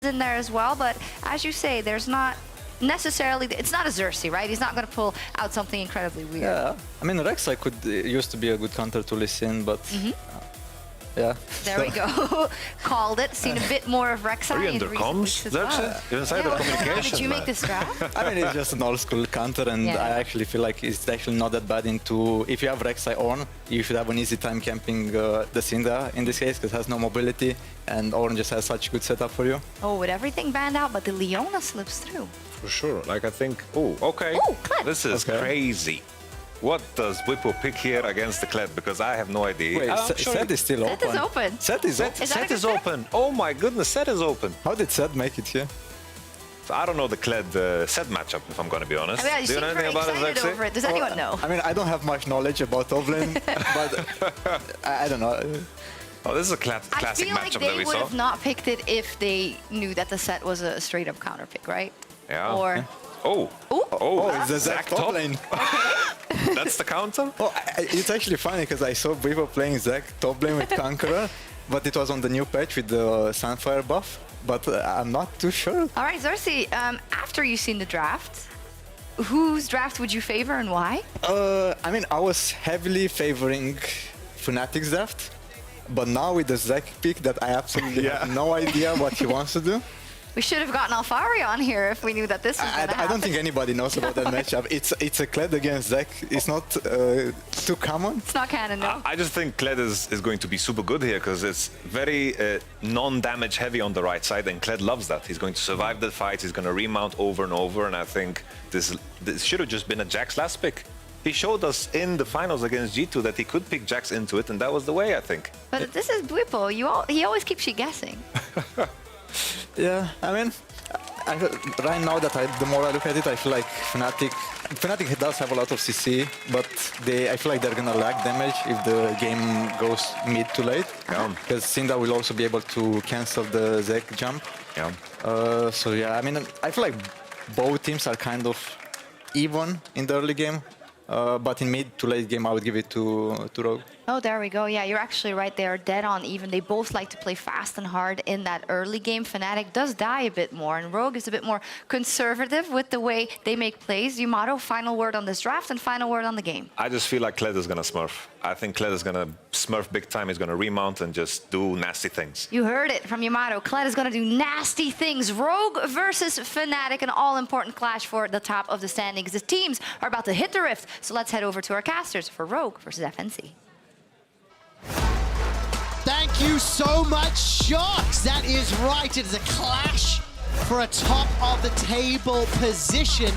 in there as well, but as you say, there's not necessarily, it's not a Xerxes, right? He's not going to pull out something incredibly weird. Yeah, I mean, Rek'Sai used to be a good counter to Lee Sin, but yeah. There we go. Called it. Seen a bit more of Rek'Sai. Are you under comms, Xerxes? You're inside the communication. Did you make this draft? I mean, it's just an old school counter, and I actually feel like it's actually not that bad into, if you have Rek'Sai on, you should have an easy time camping the Syndra in this case, because it has no mobility, and Ornn just has such good setup for you. Oh, with everything banned out, but the Leona slips through. For sure. Like, I think, oh, okay. Oh, Kled. This is crazy. What does Whippo pick here against the Kled? Because I have no idea. Wait, set is still open. Set is open. Set is open. Set is open. Oh my goodness, set is open. How did Set make it here? So I don't know the Kled set matchup, if I'm going to be honest. I mean, Do you know anything about it, excited Xerxes? over it. Does anyone know? I mean, I don't have much knowledge about top lane, but I don't know. Oh, this is a classic I feel like matchup that they we would saw. have not picked it if they knew that the set was a straight-up counter pick, right? Yeah. Or... Oh. Ooh. Oh, it's the Zac top lane. That's the counter? Oh, it's actually funny because I saw Whippo playing Zac top lane with Conqueror, but it was on the new patch with the Sunfire buff, but I'm not too sure. All right, Xerxes, after you've seen the draft, whose draft would you favor and why? I mean, I was heavily favoring Fnatic's draft, but now with the Zac pick that I absolutely have no idea what he wants to do. We should have gotten Alfari on here if we knew that this was going to happen. I don't think anybody knows about that matchup. It's a Kled against Zac. It's not too common. It's not canon, no. I just think Kled is going to be super good here because it's very non-damage heavy on the right side, and Kled loves that. He's going to survive the fight. He's going to remount over and over, and I think this should have just been a Jax last pick. He showed us in the finals against G2 that he could pick Jax into it, and that was the way, I think. But this is Whippo. He always keeps you guessing. Yeah, I mean, right now that the more I look at it, I feel like Fnatic does have a lot of CC, but I feel like they're gonna lack damage if the game goes mid to late. Yeah. Because Syndra will also be able to cancel the Zac jump. Yeah. So yeah, I mean, I feel like both teams are kind of even in the early game, but in mid to late game, I would give it to Rogue. Oh, there we go. Yeah, you're actually right. They are dead on even. They both like to play fast and hard in that early game. Fnatic does die a bit more, and Rogue is a bit more conservative with the way they make plays. Yamato, final word on this draft and final word on the game. I just feel like Kled is going to smurf. I think Kled is going to smurf big time. He's going to remount and just do nasty things. You heard it from Yamato. Kled is going to do nasty things. Rogue versus Fnatic, an all-important clash for the top of the standings. The teams are about to hit the rift, so let's head over to our casters for Rogue versus FNC. Thank you so much, Shox. That is right. It is a clash for a top of the table position.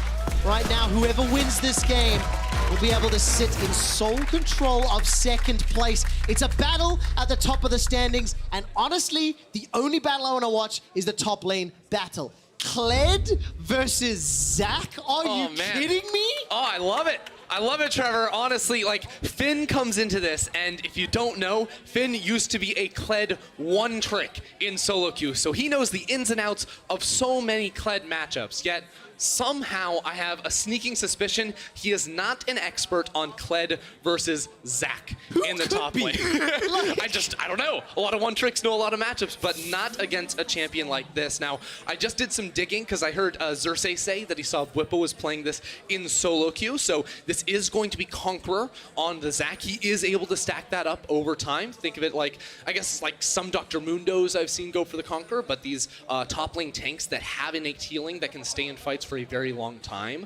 Right now, whoever wins this game will be able to sit in sole control of second place. It's a battle at the top of the standings, and honestly, the only battle I want to watch is the top lane battle. Kled versus Zac? Are you kidding me? Oh, I love it. I love it, Trevor. Honestly, like, Finn comes into this, and if you don't know, Finn used to be a Kled one trick in solo queue, so he knows the ins and outs of so many Kled matchups, yet somehow I have a sneaking suspicion he is not an expert on Kled versus Zac in the top lane. I don't know. A lot of one tricks know a lot of matchups, but not against a champion like this. Now, I just did some digging because I heard Xerxes say that he saw Whippo was playing this in solo queue, so this is going to be Conqueror on the Zac. He is able to stack that up over time. Think of it like, I guess, like some Dr. Mundos I've seen go for the Conqueror, but these top lane tanks that have innate healing that can stay in fights for a very long time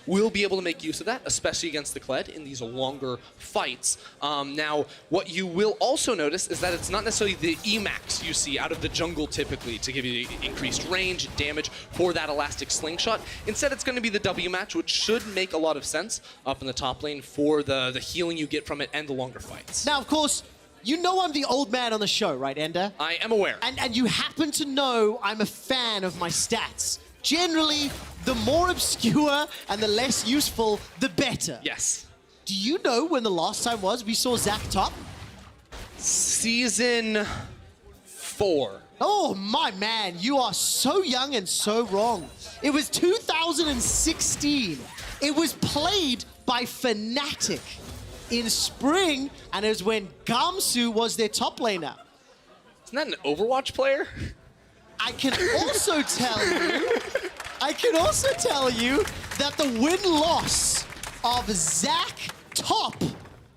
will be able to make use of that, especially against the Kled in these longer fights. Now, what you will also notice is that it's not necessarily the Emax you see out of the jungle typically to give you the increased range and damage for that elastic slingshot. Instead, it's going to be the W match, which should make a lot of sense up in the top lane for the healing you get from it and the longer fights. Now, of course, you know I'm the old man on the show, right, Ender? I am aware. And you happen to know I'm a fan of my stats. Generally, the more obscure and the less useful, the better. Yes. Do you know when the last time was we saw Zac top? Season 4. Oh, my man, you are so young and so wrong. It was 2016. It was played by Fnatic in spring, and it was when Gamsu was their top laner. Isn't that an Overwatch player? I can also tell you that the win-loss of Zach Top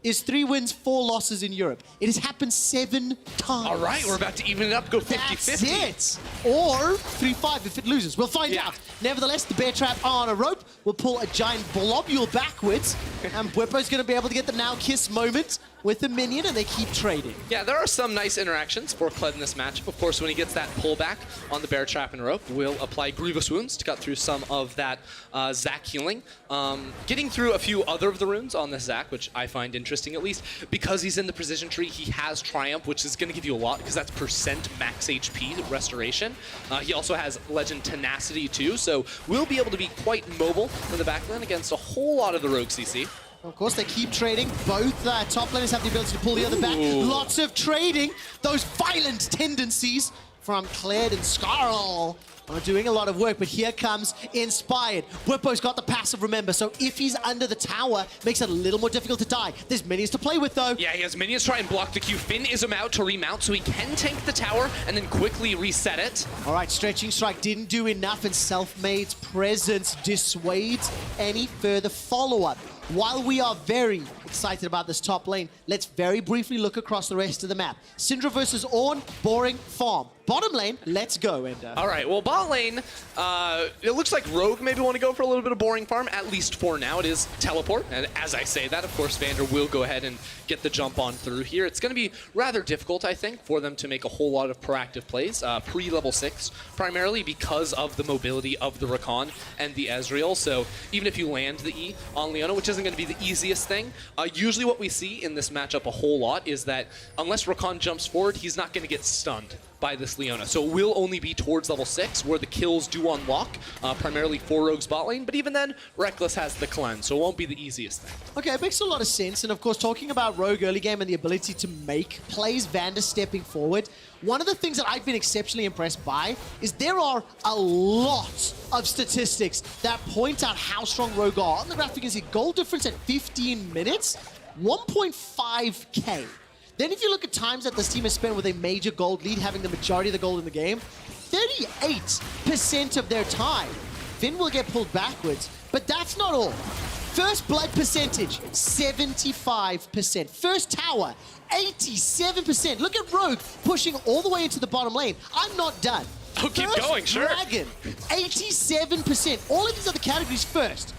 is 3 wins, 4 losses in Europe. It has happened 7 times. All right, we're about to even it up, go 50-50. That's it. Or 3-5 if it loses. We'll find out. Nevertheless, the bear trap on a rope will pull a giant blobule backwards, and Bwipo's going to be able to get the now kiss moment with the minion, and they keep trading. Yeah, there are some nice interactions for Kled in this matchup. Of course, when he gets that pullback on the bear trap and rope, we'll apply Grievous Wounds to cut through some of that Zac healing. Getting through a few other of the runes on this Zac, which I find interesting at least, because he's in the precision tree, he has Triumph, which is going to give you a lot, because that's percent max HP restoration. He also has Legend Tenacity too, so we'll be able to be quite mobile in the backline against a whole lot of the rogue CC. Of course, they keep trading. Both top laners have the ability to pull the other back. Lots of trading. Those violent tendencies from Kled and Skarl are doing a lot of work, but here comes Inspired. Bwipo's got the passive, remember, so if he's under the tower, makes it a little more difficult to die. There's minions to play with, though. Yeah, he has minions try and block the Q. Finn is about to remount, so he can tank the tower and then quickly reset it. All right, Stretching Strike didn't do enough, and Selfmade's presence dissuades any further follow-up. While we are very excited about this top lane, let's very briefly look across the rest of the map. Syndra versus Ornn, boring farm. Bottom lane, let's go, Ender. All right, well, bot lane, it looks like Rogue maybe want to go for a little bit of boring farm, at least for now. It is teleport, and as I say that, of course, Vander will go ahead and get the jump on through here. It's going to be rather difficult, I think, for them to make a whole lot of proactive plays, pre-level 6, primarily because of the mobility of the Rakan and the Ezreal. So even if you land the E on Leona, which isn't going to be the easiest thing, usually what we see in this matchup a whole lot is that unless Rakan jumps forward, he's not going to get stunned by this Leona. So it will only be towards level 6 where the kills do unlock, primarily for Rogue's bot lane. But even then, Reckless has the cleanse, so it won't be the easiest thing. Okay, it makes a lot of sense. And of course, talking about Rogue early game and the ability to make plays, Vander stepping forward, one of the things that I've been exceptionally impressed by is there are a lot of statistics that point out how strong Rogue are. On the graphic, you can see goal difference at 15 minutes, 1.5K. Then if you look at times that this team has spent with a major gold lead, having the majority of the gold in the game, 38% of their time, Finn will get pulled backwards. But that's not all. First blood percentage, 75%. First tower, 87%. Look at Rogue pushing all the way into the bottom lane. I'm not done. Oh, keep going, sure. Dragon, 87%. All of these other categories first.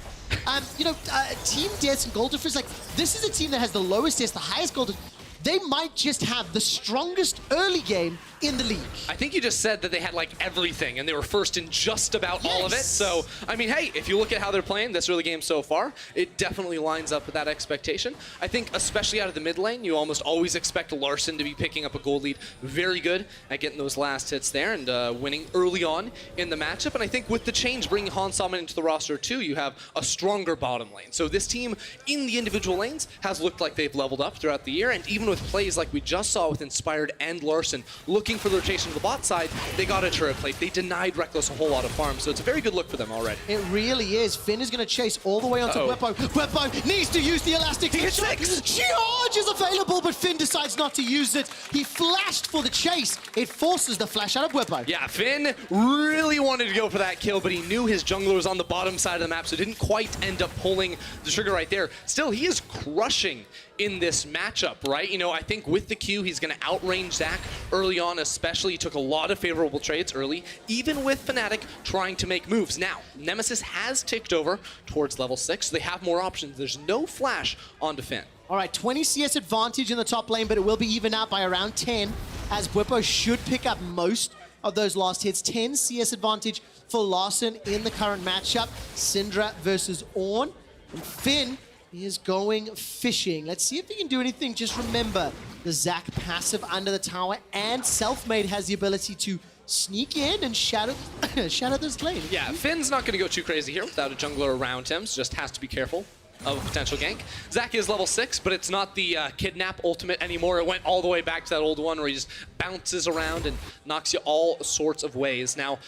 Team deaths and gold difference, like, this is a team that has the lowest deaths, the highest gold difference. They might just have the strongest early game in the league. I think you just said that they had like everything and they were first in just about all of it. So, I mean, hey, if you look at how they're playing this early game so far, it definitely lines up with that expectation. I think especially out of the mid lane, you almost always expect Larson to be picking up a gold lead. Very good at getting those last hits there and winning early on in the matchup. And I think with the change, bringing Hans Salman into the roster too, you have a stronger bottom lane. So this team in the individual lanes has looked like they've leveled up throughout the year. And even with plays like we just saw with Inspired and Larson, looking for the rotation to the bot side, they got a turret plate. They denied Reckless a whole lot of farm, so it's a very good look for them already. It really is. Finn is going to chase all the way onto Bwipo. Bwipo needs to use the elastic. He hits 6! Charge is available, but Finn decides not to use it. He flashed for the chase. It forces the flash out of Bwipo. Yeah, Finn really wanted to go for that kill, but he knew his jungler was on the bottom side of the map, so didn't quite end up pulling the trigger right there. Still, he is crushing in this matchup, right? You know, I think with the Q, he's going to outrange Zac early on, especially. He took a lot of favorable trades early, even with Fnatic trying to make moves. Now, Nemesis has ticked over towards level 6, so they have more options. There's no flash onto Finn. All right, 20 CS advantage in the top lane, but it will be even out by around 10, as Bwipo should pick up most of those last hits. 10 CS advantage for Larson in the current matchup. Syndra versus Ornn. And Finn is going fishing. Let's see if he can do anything. Just remember, the Zac passive under the tower, and Selfmade has the ability to sneak in and shadow this lane. Yeah, Finn's not going to go too crazy here without a jungler around him, so just has to be careful of a potential gank. Zac is level 6, but it's not the kidnap ultimate anymore. It went all the way back to that old one where he just bounces around and knocks you all sorts of ways. Now,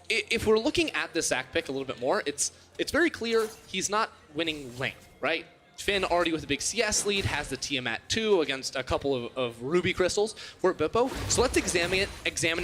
if we're looking at this Zac pick a little bit more, it's very clear he's not winning lane, right? Finn already with a big CS lead, has the Tiamat 2 against a couple of Ruby Crystals for Bippo. So let's examine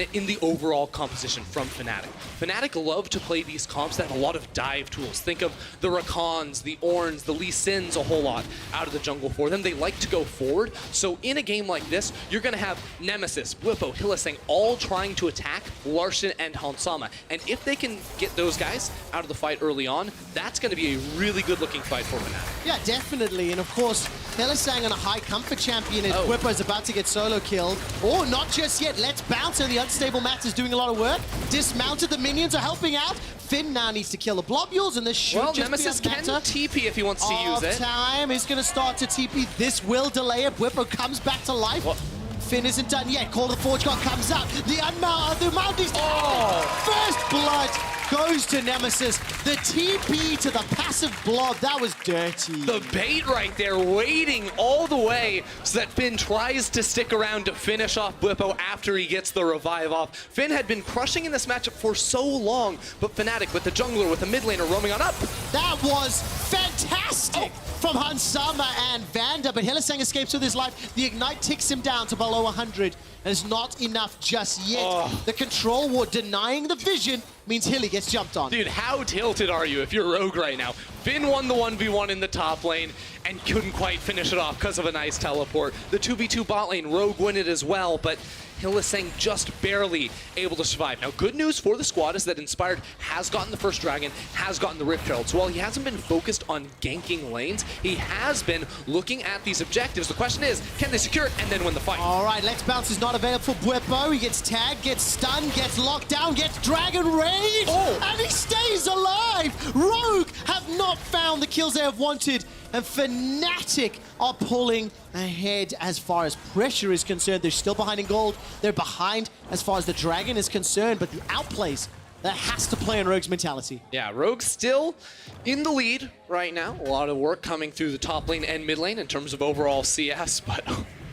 it in the overall composition from Fnatic. Fnatic love to play these comps that have a lot of dive tools. Think of the Rakans, the Ornns, the Lee Sins a whole lot out of the jungle for them. They like to go forward. So in a game like this, you're going to have Nemesis, Bwipo, Hylissang all trying to attack Larssen and Hansama. And if they can get those guys out of the fight early on, that's going to be a really good looking fight for Fnatic. Yeah, definitely. And of course, Hylissang on a high comfort champion as Bwipo is about to get solo killed. Or not just yet. Let's bounce. And the unstable Mats is doing a lot of work. Dismounted. The minions are helping out. Finn now needs to kill the blobules, and this should just Nemesis be a can matter TP if he wants to use it. Time is going to start to TP. This will delay it. Bwipo comes back to life. What? Finn isn't done yet. Call of the Forge God comes out. The Mount is First blood goes to Nemesis. The TP to the passive blob. That was dirty. The bait right there, waiting all the way so that Finn tries to stick around to finish off Bwipo after he gets the revive off. Finn had been crushing in this matchup for so long, but Fnatic with the jungler, with the mid laner roaming on up. That was fantastic from Hansama and Vanda, but Hylissang escapes with his life. The Ignite ticks him down to below 100, and it's not enough just yet. The control ward denying the vision means Hilly gets jumped on. Dude, how tilted are you if you're Rogue right now? Finn won the 1v1 in the top lane and couldn't quite finish it off because of a nice teleport. The 2v2 bot lane, Rogue win it as well, but Hylissang just barely able to survive. Now, good news for the squad is that Inspired has gotten the first dragon, has gotten the Rift Herald. So while he hasn't been focused on ganking lanes, he has been looking at these objectives. The question is, can they secure it and then win the fight? All right, Let's Bounce is not available for Bwipo. He gets tagged, gets stunned, gets locked down, gets Dragon Rage, and he stays alive. Rogue have not found the kills they have wanted, and Fnatic are pulling ahead as far as pressure is concerned. They're still behind in gold. They're behind as far as the Dragon is concerned, but the outplays, that has to play in Rogue's mentality. Yeah, Rogue's still in the lead right now. A lot of work coming through the top lane and mid lane in terms of overall CS, but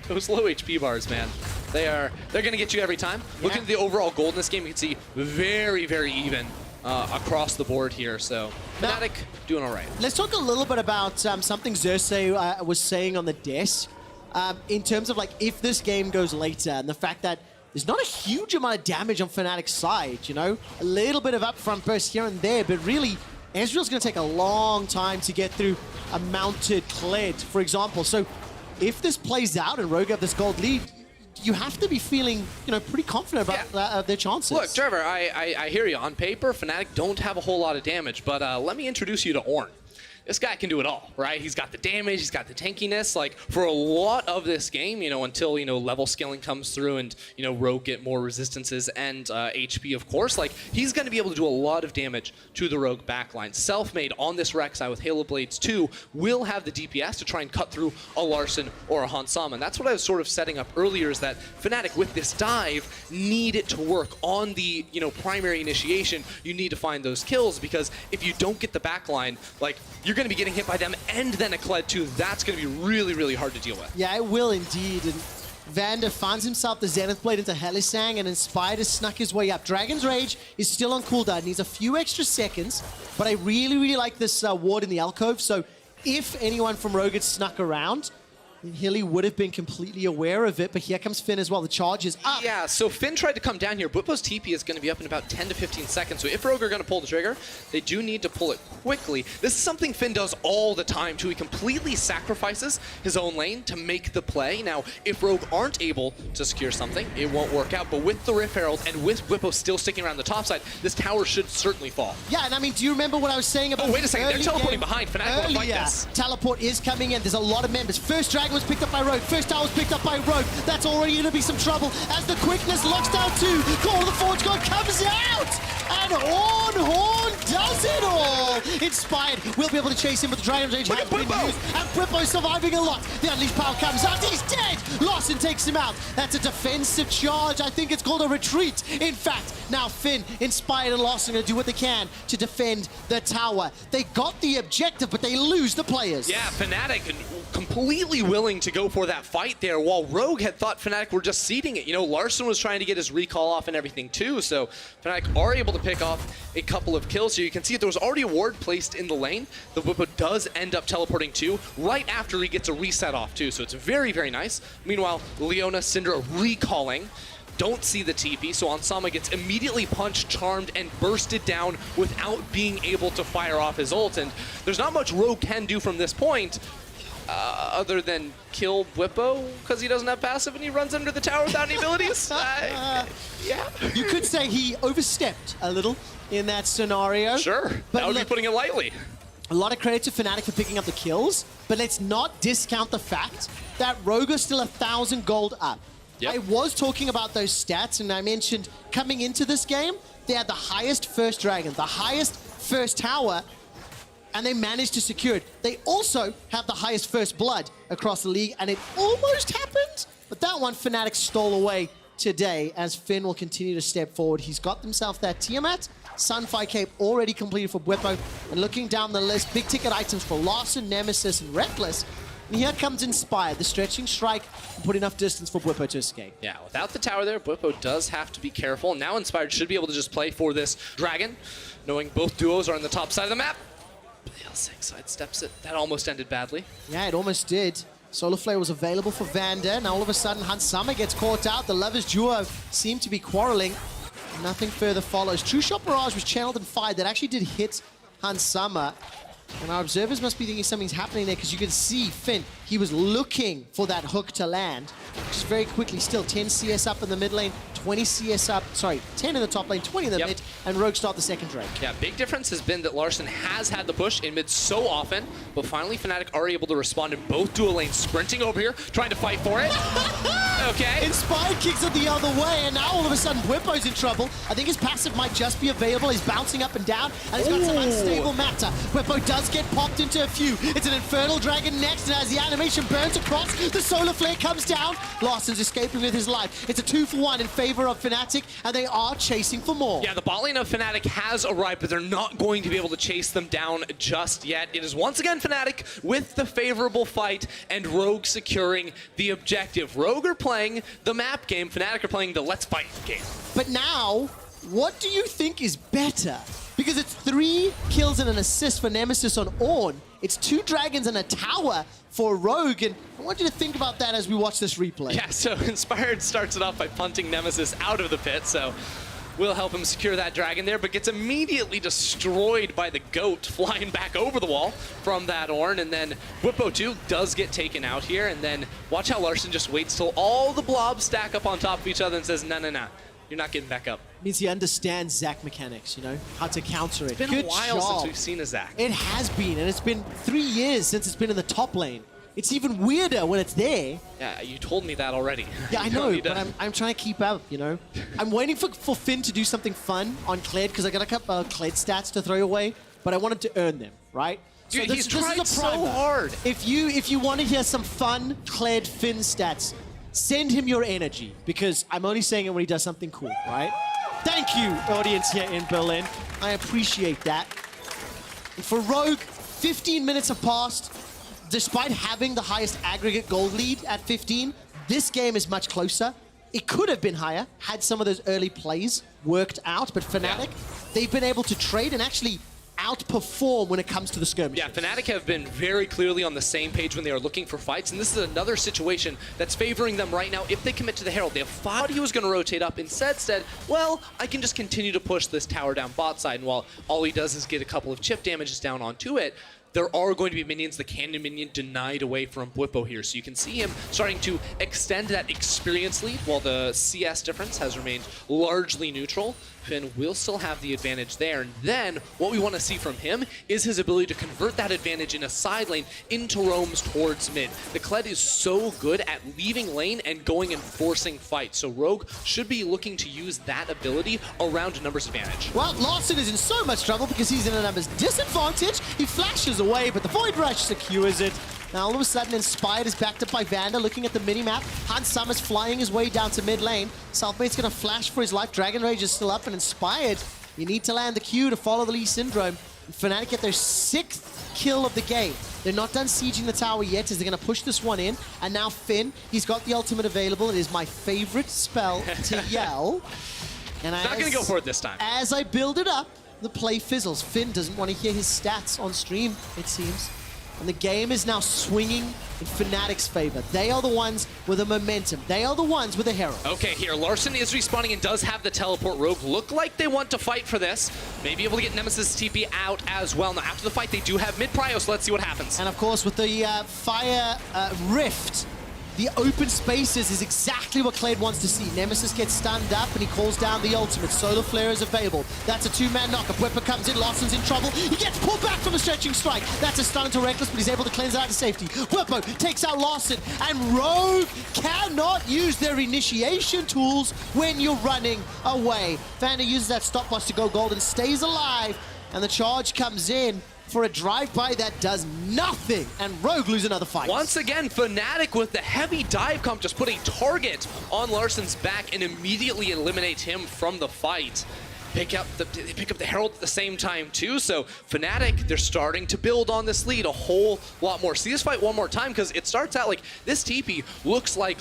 those low HP bars, man, they're going to get you every time. Yeah. Looking at the overall gold in this game, you can see very, very even across the board here. So Fnatic doing all right. Let's talk a little bit about something Xerxes was saying on the desk in terms of like if this game goes later and the fact that there's not a huge amount of damage on Fnatic's side, you know? A little bit of upfront burst here and there, but really, Ezreal's going to take a long time to get through a mounted Kled, for example. So if this plays out and Rogue have this gold lead, you have to be feeling, you know, pretty confident about their chances. Look, Trevor, I hear you. On paper, Fnatic don't have a whole lot of damage, but let me introduce you to Ornn. This guy can do it all, right? He's got the damage, he's got the tankiness. Like, for a lot of this game, you know, until, you know, level scaling comes through and, you know, Rogue get more resistances and HP, of course, like, he's going to be able to do a lot of damage to the Rogue backline. Self-made on this Rek'Sai with Halo Blades 2 will have the DPS to try and cut through a Larssen or a Hansama. And that's what I was sort of setting up earlier, is that Fnatic, with this dive, need it to work on the, you know, primary initiation. You need to find those kills, because if you don't get the backline, like, you're going to be getting hit by them and then a Kled too. That's going to be really, really hard to deal with. Yeah, it will indeed. And Vander finds himself the Zenith Blade into Hylissang, and Inspired has snuck his way up. Dragon's Rage is still on cooldown. Needs a few extra seconds, but I really, really like this ward in the alcove. So if anyone from Rogue had snuck around, Hilly would have been completely aware of it, but here comes Finn as well. The charge is up. Yeah, so Finn tried to come down here. Bwipo's TP is going to be up in about 10 to 15 seconds, so if Rogue are going to pull the trigger, they do need to pull it quickly. This is something Finn does all the time, too. He completely sacrifices his own lane to make the play. Now, if Rogue aren't able to secure something, it won't work out, but with the Rift Herald and with Bwipo still sticking around the top side, this tower should certainly fall. Yeah, and I mean, do you remember what I was saying about... Oh, wait a second, they're teleporting behind. Fnatic want to fight this. Teleport is coming in. There's a lot of members. First Dragon was picked up by Rogue. First tower was picked up by Rogue. That's already going to be some trouble as the quickness locks down two. Call of the Forge God comes out, and Horn does it all. Inspired will be able to chase him, but the Dragon's Rage has been used, and Bwipo surviving a lot. The Unleashed Power comes out. He's dead. Larssen takes him out. That's a defensive charge. I think it's called a retreat. In fact, now Finn, Inspired, and Larssen are going to do what they can to defend the tower. They got the objective, but they lose the players. Yeah, Fnatic completely willing to go for that fight there, while Rogue had thought Fnatic were just ceding it. You know, Larson was trying to get his recall off and everything too, so Fnatic are able to pick off a couple of kills. So you can see there was already a ward placed in the lane. The Whippo does end up teleporting too, right after he gets a reset off too, so it's very, very nice. Meanwhile, Leona, Syndra recalling. Don't see the TP, so Ansama gets immediately punched, charmed, and bursted down without being able to fire off his ult. And there's not much Rogue can do from this point, other than kill Whippo, because he doesn't have passive and he runs under the tower without any abilities. Yeah. You could say he overstepped a little in that scenario. Sure, but that would be look, putting it lightly. a lot of credit to Fnatic for picking up the kills, but let's not discount the fact that Rogue is still 1,000 gold up. Yep. I was talking about those stats, and I mentioned coming into this game, they had the highest first dragon, the highest first tower, and they managed to secure it. They also have the highest first blood across the league, and it almost happened, but that one Fnatic stole away today as Finn will continue to step forward. He's got himself that Tiamat, Sunfire Cape already completed for Whippo, and looking down the list, big ticket items for Larson, Nemesis, and Reckless. And here comes Inspired, the stretching strike, and put enough distance for Whippo to escape. Yeah, without the tower there, Whippo does have to be careful. Now Inspired should be able to just play for this dragon, knowing both duos are on the top side of the map. But the L6 sidesteps it. That almost ended badly. Yeah, it almost did. Solar Flare was available for Vander. Now all of a sudden, Hansama gets caught out. The Lovers duo seem to be quarreling. Nothing further follows. True Shot Barrage was channeled and fired. That actually did hit Hansama. And our observers must be thinking something's happening there because you can see Finn, he was looking for that hook to land. Just very quickly, still 10 CS up in the mid lane, 20 CS up, sorry, 10 in the top lane, 20 in the mid, and Rogue start the second Drake. Yeah, big difference has been that Larson has had the push in mid so often, but finally Fnatic are able to respond in both dual lanes, sprinting over here, trying to fight for it. Okay. Inspired kicks it the other way, and now all of a sudden Whippo's in trouble. I think his passive might just be available. He's bouncing up and down, and he's got some unstable matter. Whippo does get popped into a few. It's an Infernal Dragon next, and as the animation burns across, the Solar Flare comes down. Larson's escaping with his life. It's a 2-for-1 in favor of Fnatic, and they are chasing for more. Yeah, the bot lane of Fnatic has arrived, but they're not going to be able to chase them down just yet. It is once again Fnatic with the favorable fight, and Rogue securing the objective. Rogue are playing the map game, Fnatic are playing the let's fight game. But now, what do you think is better? Because it's 3 kills and an assist for Nemesis on Ornn. It's 2 dragons and a tower for Rogue, and I want you to think about that as we watch this replay. Yeah, so Inspired starts it off by punting Nemesis out of the pit, so we'll help him secure that dragon there, but gets immediately destroyed by the goat flying back over the wall from that Ornn, and then Whippo 2 does get taken out here, and then watch how Larson just waits till all the blobs stack up on top of each other and says, no, no, no, you're not getting back up. Means he understands Zac mechanics, you know, how to counter it. It's been Good a while job. since we've seen a Zac. It has been, and it's been 3 years since it's been in the top lane. It's even weirder when it's there. Yeah, you told me that already. Yeah, I You know, don't need but to- I'm trying to keep up, you know? I'm waiting for Finn to do something fun on Kled, because I got a couple of Kled stats to throw away, but I wanted to earn them, right? Dude, So he's this tried is a so primer. hard. If you want to hear some fun Kled Finn stats, send him your energy, because I'm only saying it when he does something cool, right? Thank you, audience here in Berlin. I appreciate that. And for Rogue, 15 minutes have passed. Despite having the highest aggregate gold lead at 15, this game is much closer. It could have been higher had some of those early plays worked out, but Fnatic, they've been able to trade and actually outperform when it comes to the skirmishes. Yeah, Fnatic have been very clearly on the same page when they are looking for fights, and this is another situation that's favoring them right now. If they commit to the Herald, they thought he was going to rotate up. Instead said, well, I can just continue to push this tower down bot side, and while all he does is get a couple of chip damages down onto it, there are going to be minions. The cannon minion denied away from Whippo here. So you can see him starting to extend that experience lead while the CS difference has remained largely neutral. Finn will still have the advantage there. And then what we want to see from him is his ability to convert that advantage in a side lane into roams towards mid. The Kled is so good at leaving lane and going and forcing fights. So Rogue should be looking to use that ability around numbers advantage. Well, Larson is in so much trouble because he's in a numbers disadvantage. He flashes away, but the Void Rush secures it. Now, all of a sudden, Inspired is backed up by Vander, looking at the mini-map. Hans Summers flying his way down to mid lane. Southmate's going to flash for his life. Dragon Rage is still up, and Inspired, you need to land the Q to follow the Lee Syndrome. Fnatic get their 6th kill of the game. They're not done sieging the tower yet as they're going to push this one in. And now Finn, he's got the ultimate available. It is my favorite spell to yell. And Not going to go for it this time. As I build it up, the play fizzles. Finn doesn't want to hear his stats on stream, it seems. And the game is now swinging in Fnatic's favor. They are the ones with the momentum. They are the ones with the hero. Okay, here, Larson is respawning and does have the teleport. Rogue look like they want to fight for this. Maybe able to get Nemesis TP out as well. Now, after the fight, they do have mid-prio, so let's see what happens. And of course, with the fire rift, the open spaces is exactly what Kled wants to see. Nemesis gets stunned up and he calls down the ultimate. Solar Flare is available. That's a 2-man knockup. Whipper comes in, Larson's in trouble. He gets pulled back from a stretching strike. That's a stun into Reckless, but he's able to cleanse it out to safety. Whippo takes out Larson, and Rogue cannot use their initiation tools when you're running away. Vander uses that stopwatch to go gold and stays alive, and the charge comes in for a drive-by that does nothing, and Rogue lose another fight. Once again, Fnatic with the heavy dive comp just put a target on Larson's back and immediately eliminate him from the fight. They pick up the Herald at the same time too, so Fnatic, they're starting to build on this lead a whole lot more. See this fight one more time, because it starts out like this TP looks like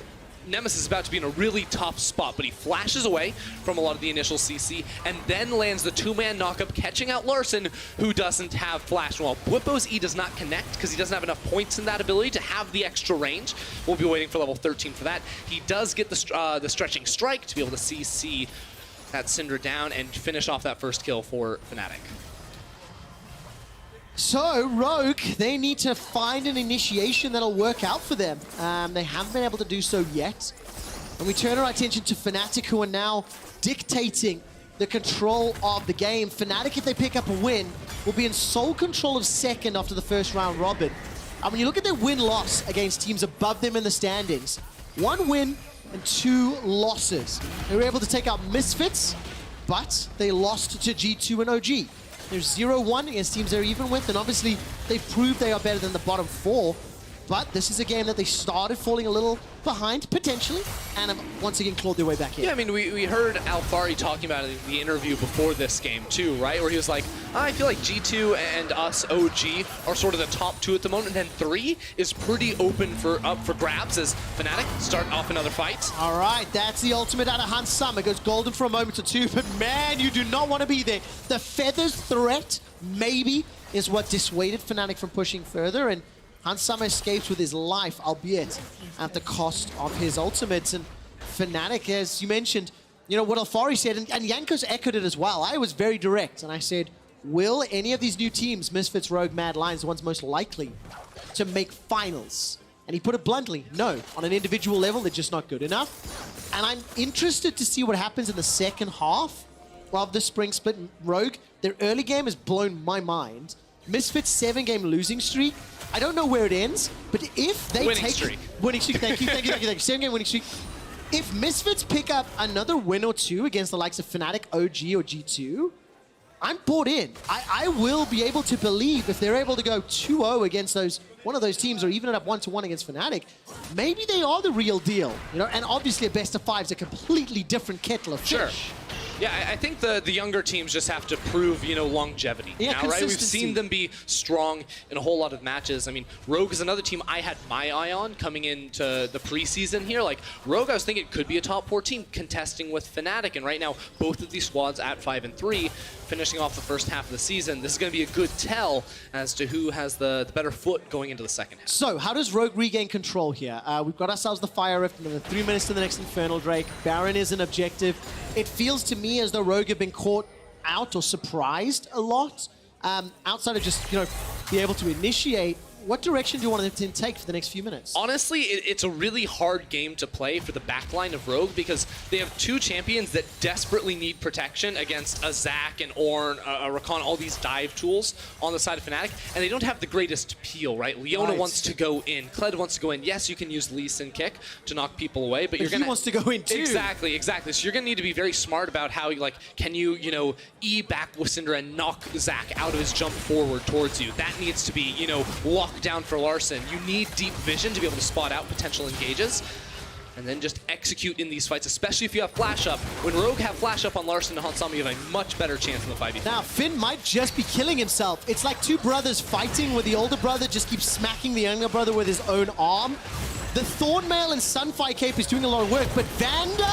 Nemesis is about to be in a really tough spot, but he flashes away from a lot of the initial CC and then lands the 2-man knockup, catching out Larson, who doesn't have flash. While Whippo's E does not connect because he doesn't have enough points in that ability to have the extra range. We'll be waiting for level 13 for that. He does get the stretching strike to be able to CC that Cinder down and finish off that first kill for Fnatic. So, Rogue, they need to find an initiation that'll work out for them. They haven't been able to do so yet. And we turn our attention to Fnatic, who are now dictating the control of the game. Fnatic, if they pick up a win, will be in sole control of second after the first round robin. And when you look at their win-loss against teams above them in the standings, 1 win and 2 losses. They were able to take out Misfits, but they lost to G2 and OG. They're 0-1 against teams they're even with, and obviously they've proved they are better than the bottom 4. But this is a game that they started falling a little behind, potentially, and have once again clawed their way back in. Yeah, I mean, we heard Alfari talking about it in the interview before this game too, right? Where he was like, I feel like G2 and us, OG, are sort of the top 2 at the moment, and then 3 is pretty open up for grabs as Fnatic start off another fight. All right, that's the ultimate out of Hans Summer. Goes golden for a moment or two, but man, you do not want to be there. The Feathers threat, maybe, is what dissuaded Fnatic from pushing further, and Hans Summer escapes with his life, albeit at the cost of his ultimates. And Fnatic, as you mentioned, you know, what Alfari said, and Jankos echoed it as well. I was very direct, and I said, will any of these new teams, Misfits, Rogue, Mad Lions, the ones most likely to make finals? And he put it bluntly, no. On an individual level, they're just not good enough. And I'm interested to see what happens in the second half of the spring split. Rogue, their early game has blown my mind. Misfits 7-game losing streak. I don't know where it ends, but if they winning take... streak. Winning streak, thank you. 7-game winning streak. If Misfits pick up another win or 2 against the likes of Fnatic, OG, or G2, I'm bought in. I will be able to believe if they're able to go 2-0 against one of those teams, or even end up 1-1 against Fnatic, maybe they are the real deal. You know, and obviously a best of 5 is a completely different kettle of fish. Sure. Yeah, I think the younger teams just have to prove, you know, longevity. Yeah, now, right? We've consistency. seen them be strong in a whole lot of matches. I mean, Rogue is another team I had my eye on coming into the preseason here. Like, Rogue, I was thinking could be a top 4 team contesting with Fnatic, and right now, both of these squads at 5-3, finishing off the first half of the season. This is going to be a good tell as to who has the better foot going into the second half. So, how does Rogue regain control here? We've got ourselves the Fire Rift, another 3 minutes to the next Infernal Drake. Baron is an objective. It feels to me as though Rogue have been caught out or surprised a lot. Outside of just, you know, be able to initiate, what direction do you want them to take for the next few minutes? Honestly, it's a really hard game to play for the backline of Rogue because they have 2 champions that desperately need protection against a Zac and Ornn, a Rakan, all these dive tools on the side of Fnatic, and they don't have the greatest peel, right? Leona wants to go in, Kled wants to go in. Yes, you can use Lee Sin Kick to knock people away, but you're gonna... he wants to go in too. Exactly. So you're gonna need to be very smart about how, like, can you, you know, E back with Syndra and knock Zac out of his jump forward towards you. That needs to be, you know, locked down for Larson. You need deep vision to be able to spot out potential engages. and then just execute in these fights, especially if you have flash up. When Rogue have flash up on Larson and Hansama, you have a much better chance in the 5v3. Now, Finn might just be killing himself. It's like two brothers fighting where the older brother just keeps smacking the younger brother with his own arm. The Thornmail and Sunfire Cape is doing a lot of work, but Vander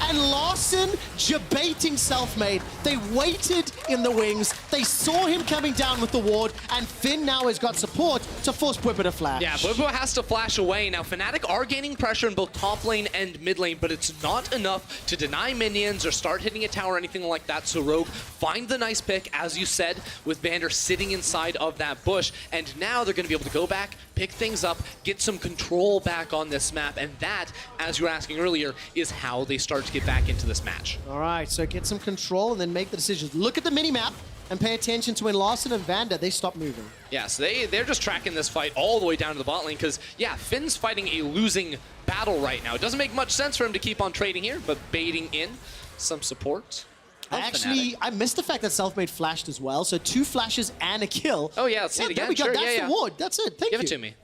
and Larson debating Selfmade. They waited in the wings. They saw him coming down with the ward, and Finn now has got support to force Bwipo to flash. Yeah, Bwipo has to flash away. Now, Fnatic are gaining pressure in both top lane and mid lane, but it's not enough to deny minions or start hitting a tower or anything like that. So Rogue find the nice pick, as you said, with Vander sitting inside of that bush. And now they're going to be able to go back, pick things up, get some control back on this map. And that, as you were asking earlier, is how they start to get back into this match. All right, so get some control and then make the decisions. Look at the mini-map and pay attention to when Larson and Vander, they stop moving. Yeah, so they're just tracking this fight all the way down to the bot lane because, yeah, Finn's fighting a losing battle right now. It doesn't make much sense for him to keep on trading here, but baiting in some support. Actually, I missed the fact that Selfmade flashed as well, so 2 flashes and a kill. Oh, yeah, let's see it again. There we go, Sure, that's yeah, the ward. That's it, thank you. Give it to me.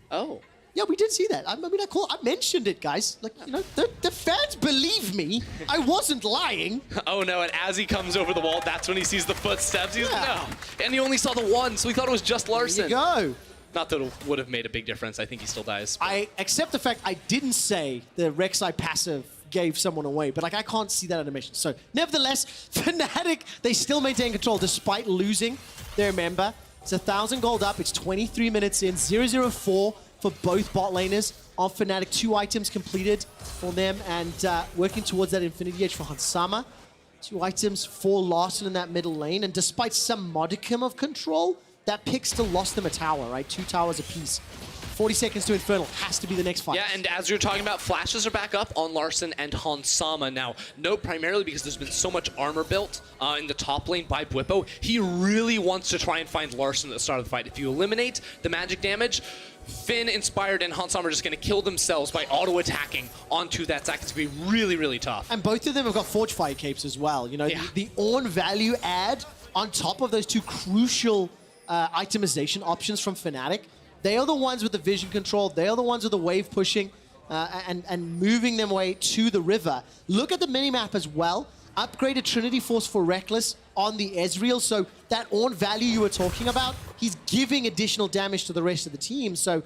Oh. Yeah, we did see that. I mean, I mentioned it, guys. Like, you know, the fans believe me. I wasn't lying. Oh no, and as he comes over the wall, that's when he sees the footsteps. He's Yeah. no. And he only saw the one, so he thought it was just Larson. There you go. Not that it would have made a big difference. I think he still dies. I accept the fact I didn't say the Rek'Sai passive gave someone away, but like I can't see that animation. So nevertheless, Fnatic, they still maintain control despite losing their member. It's 1,000 gold up. It's 23 minutes in. 0-0-4 for both bot laners. On Fnatic, 2 items completed for them, and working towards that Infinity Edge for Hansama. 2 items for Larson in that middle lane, and despite some modicum of control, that pick still lost them a tower, right? 2 towers apiece. 40 seconds to Infernal has to be the next fight. Yeah, and as you're talking about, flashes are back up on Larson and Hansama. Now, note primarily because there's been so much armor built in the top lane by Bwipo, he really wants to try and find Larson at the start of the fight. If you eliminate the magic damage, Finn, Inspired, and Hansama are just going to kill themselves by auto-attacking onto that Zac. It's going to be really, really tough. And both of them have got Forge Fire Capes as well. You know, Yeah. the Ornn value add on top of those 2 crucial itemization options from Fnatic. They are the ones with the vision control. They are the ones with the wave pushing and moving them away to the river. Look at the minimap as well. Upgraded Trinity Force for Reckless on the Ezreal. So that Ornn value you were talking about, he's giving additional damage to the rest of the team. So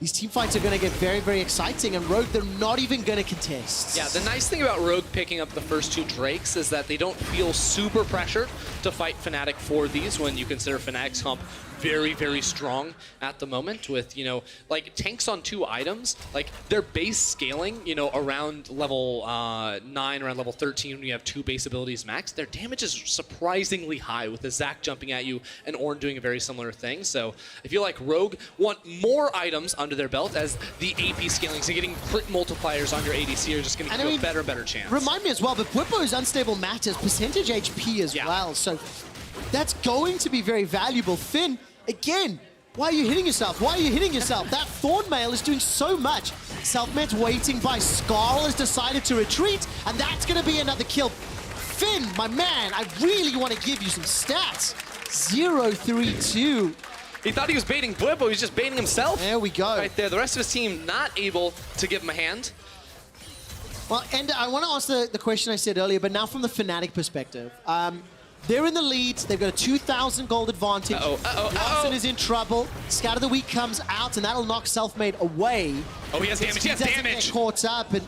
these team fights are going to get very, very exciting. And Rogue, they're not even going to contest. Yeah, the nice thing about Rogue picking up the first 2 Drakes is that they don't feel super pressured to fight Fnatic for these when you consider Fnatic's comp very, very strong at the moment with, you know, like tanks on 2 items, like their base scaling, you know, around level 9, around level 13 when you have 2 base abilities max, their damage is surprisingly high with the Zac jumping at you and Ornn doing a very similar thing. So I feel like Rogue want more items under their belt as the AP scaling, so getting crit multipliers on your ADC are just going to give you a better and better chance. Remind me as well, but Bwipo's unstable matters percentage HP as well, so that's going to be very valuable. Finn, again, why are you hitting yourself? Why are you hitting yourself? That Thornmail is doing so much. Selfmade's waiting by. Skarl has decided to retreat, and that's going to be another kill. Finn, my man, I really want to give you some stats. 0-3-2. He thought he was baiting Bwipo, he's just baiting himself. There we go. Right there, the rest of his team not able to give him a hand. Well, and I want to ask the question I said earlier, but now from the Fnatic perspective. They're in the lead. They've got a 2,000 gold advantage. Larson is in trouble. Scout of the Week comes out, and that'll knock Selfmade away. Oh, he has damage, he has doesn't damage! Get caught up, and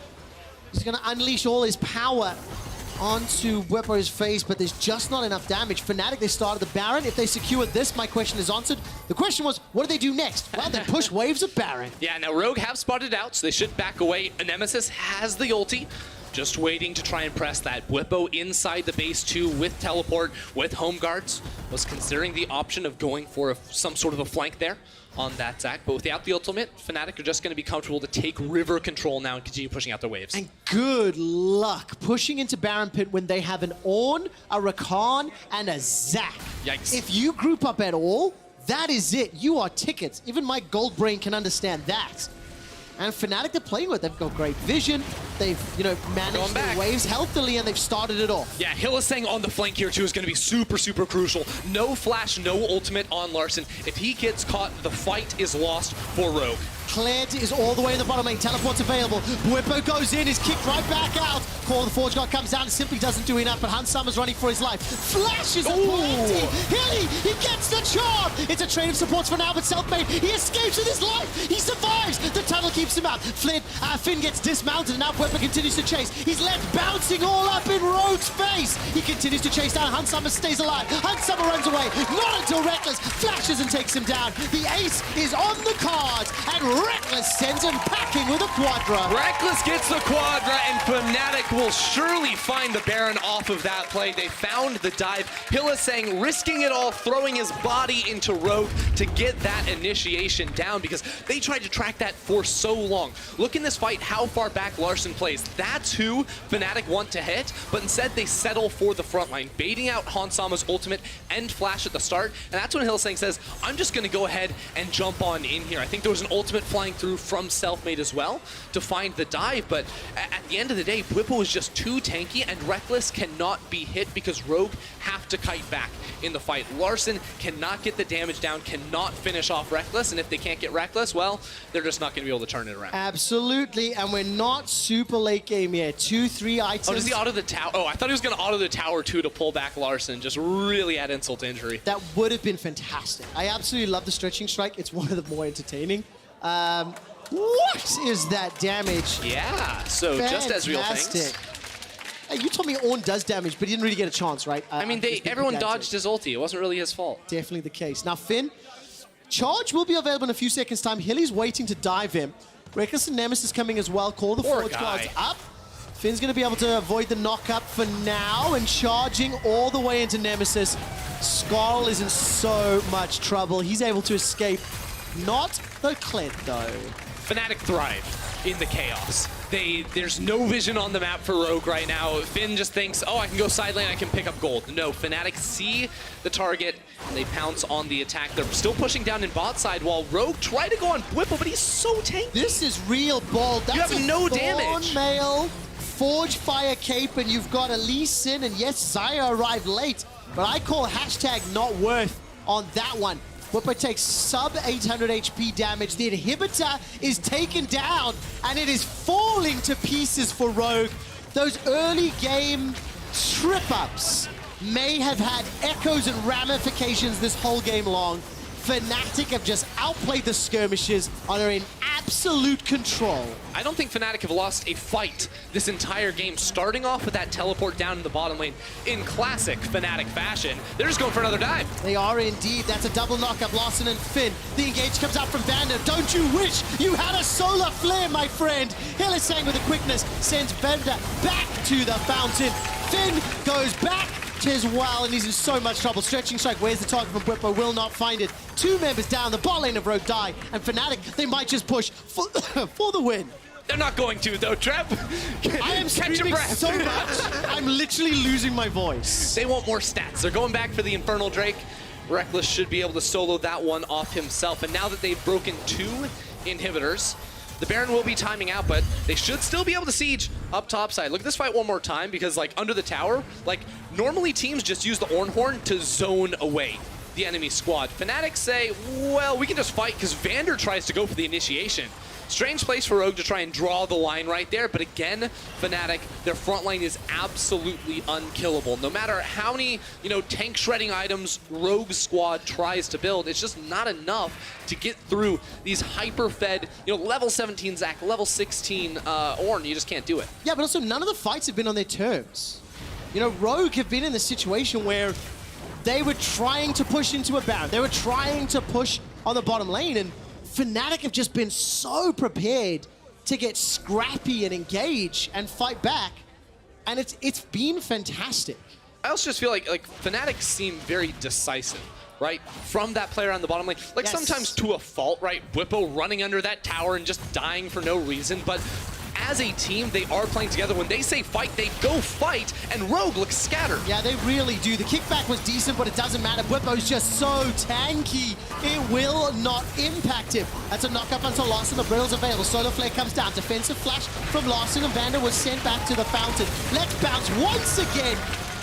he's going to unleash all his power onto Bwipo's face, but there's just not enough damage. Fnatic, they started the Baron. If they secure this, my question is answered. The question was, what do they do next? Well, they push waves of Baron. Yeah, now Rogue have spotted out, so they should back away. Nemesis has the ulti. Just waiting to try and press that. Bwipo inside the base too with teleport, with home guards. Was considering the option of going for some sort of a flank there on that Zac. But without the ultimate, Fnatic are just going to be comfortable to take river control now and continue pushing out their waves. And good luck pushing into Baron Pit when they have an Ornn, a Rakan, and a Zac. Yikes. If you group up at all, that is it. You are tickets. Even my gold brain can understand that. And Fnatic they're playing with, they've got great vision. they've, you know, managed Going back. their waves healthily and they've started it off. Yeah, Hylissang on the flank here too is going to be super, super crucial. No flash, no ultimate on Larson. If he gets caught, the fight is lost for Rogue. Kled is all the way in the bottom lane. Teleport's available. Bwipo goes in, is kicked right back out. Call of the Forge God comes down and simply doesn't do enough, but Hans Summer's running for his life. Flashes a plenty. Hilly, he gets the charm. It's a trade of supports for now, but Selfmade, he escapes with his life. He survives. The tunnel keeps him out. Finn gets dismounted, and now Bwipo continues to chase. He's left bouncing all up in Rogue's face. He continues to chase down. Hans Summer stays alive. Hans Summer runs away. Not until Reckless flashes and takes him down. The ace is on the cards, and Reckless sends him packing with a Quadra. Reckless gets the Quadra, and Fnatic will surely find the Baron off of that play. They found the dive. Hylissang risking it all, throwing his body into Rogue to get that initiation down because they tried to track that for so long. Look in this fight how far back Larson plays. That's who Fnatic want to hit, but instead they settle for the front line, baiting out Hansama's ultimate and flash at the start, and that's when Hylissang says, I'm just going to go ahead and jump on in here. I think there was an ultimate flying through from Selfmade as well to find the dive, but at the end of the day, Bwipo was just too tanky, and Reckless cannot be hit because Rogue have to kite back in the fight. Larson cannot get the damage down, cannot finish off Reckless, and if they can't get Reckless, well, they're just not going to be able to turn it around. Absolutely, and we're not super late game yet. 2-3 items. Oh, does he auto the tower? Oh, I thought he was going to auto the tower too to pull back Larson. Just really add insult to injury. That would have been fantastic. I absolutely love the stretching strike. It's one of the more entertaining. What is that damage? Yeah, so just as real things. Fantastic. Hey, you told me Ornn does damage, but he didn't really get a chance, right? I mean, everyone dodged his ulti. It wasn't really his fault. Definitely the case. Now, Finn, charge will be available in a few seconds' time. Hilly's waiting to dive him. Reckless and Nemesis coming as well. Call the Poor Forge guy. Guards up. Finn's going to be able to avoid the knock-up for now, and charging all the way into Nemesis. Skarl is in so much trouble. He's able to escape. Not the Kled, though. Fnatic thrive in the chaos. There's no vision on the map for Rogue right now. Finn just thinks, oh, I can go side lane, I can pick up gold. No, Fnatic see the target, and they pounce on the attack. They're still pushing down in bot side while Rogue try to go on Bwipo, but he's so tanky. This is real bold. That's have no damage. Thornmail, Forge Fire Cape, and you've got a Lee Sin, and yes, Xayah arrived late, but I call hashtag not worth on that one. Bwipo takes sub 800 HP damage. The inhibitor is taken down, and it is falling to pieces for Rogue. Those early game trip-ups may have had echoes and ramifications this whole game long. Fnatic have just outplayed the skirmishes and are in absolute control. I don't think Fnatic have lost a fight this entire game, starting off with that teleport down in the bottom lane in classic Fnatic fashion. They're just going for another dive. They are indeed. That's a double knockup. Larson and Finn. The engage comes out from Vander. Don't you wish you had a solar flare, my friend? Hylissang with the quickness sends Vander back to the fountain. Finn goes back as well, and he's in so much trouble. Stretching strike, where's the target from Bwipo? Will not find it. Two members down, the bot lane of Rogue die, and Fnatic, they might just push for, for the win. They're not going to, though, Trev. I am Catch your screaming breath. so much, I'm literally losing my voice. They want more stats. They're going back for the Infernal Drake. Reckless should be able to solo that one off himself, and now that they've broken 2 inhibitors, the Baron will be timing out, but they should still be able to siege up top side. Look at this fight one more time, because like under the tower, like normally teams just use the Ornhorn to zone away the enemy squad. Fnatic say, well, we can just fight because Vander tries to go for the initiation. Strange place for Rogue to try and draw the line right there, but again, Fnatic, their front line is absolutely unkillable. No matter how many, tank shredding items Rogue's squad tries to build, it's just not enough to get through these hyper-fed, level 17 Zac, level 16 Ornn. You just can't do it. Yeah, but also none of the fights have been on their terms. Rogue have been in the situation where they were trying to push into a Baron. They were trying to push on the bottom lane, and Fnatic have just been so prepared to get scrappy and engage and fight back, and it's been fantastic. I also just feel like Fnatic seem very decisive, right? From that player on the bottom lane. Like Yes. sometimes to a fault, right? Bwipo running under that tower and just dying for no reason, but as a team, they are playing together. When they say fight, they go fight, and Rogue looks scattered. Yeah, they really do. The kickback was decent, but it doesn't matter. Bwipo's just so tanky. It will not impact him. That's a knock-up onto Larson. The Brittle's available. Solar Flare comes down. Defensive flash from Larson, and Vander was sent back to the fountain. Let's bounce once again.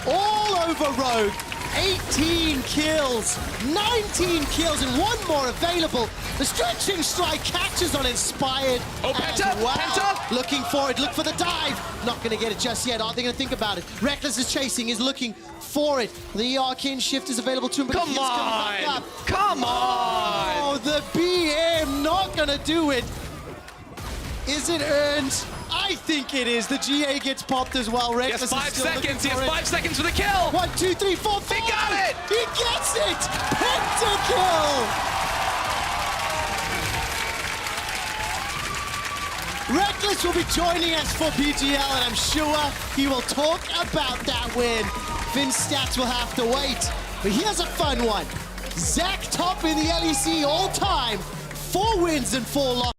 All over Rogue. 18 kills, 19 kills, and one more available. The stretching strike catches on Inspired. Oh, as Penta, well. Penta! Looking for it, look for the dive. Not gonna get it just yet. Are they gonna think about it? Reckless is chasing, is looking for it. The Arcane Shift is available to him, but Come the kill's coming back on! up. Come on! Oh, the BM not gonna do it. Is it earned? I think it is. The GA gets popped as well. He Reckless has 5 is still looking seconds. He has for it. 5 seconds for the kill. 1, 2, 3, 4, 5. He got it! He gets it! Pentakill! Reckless will be joining us for PGL, and I'm sure he will talk about that win. Finn Stats will have to wait. But here's a fun one. Zach top in the LEC all time. 4 wins and 4 losses.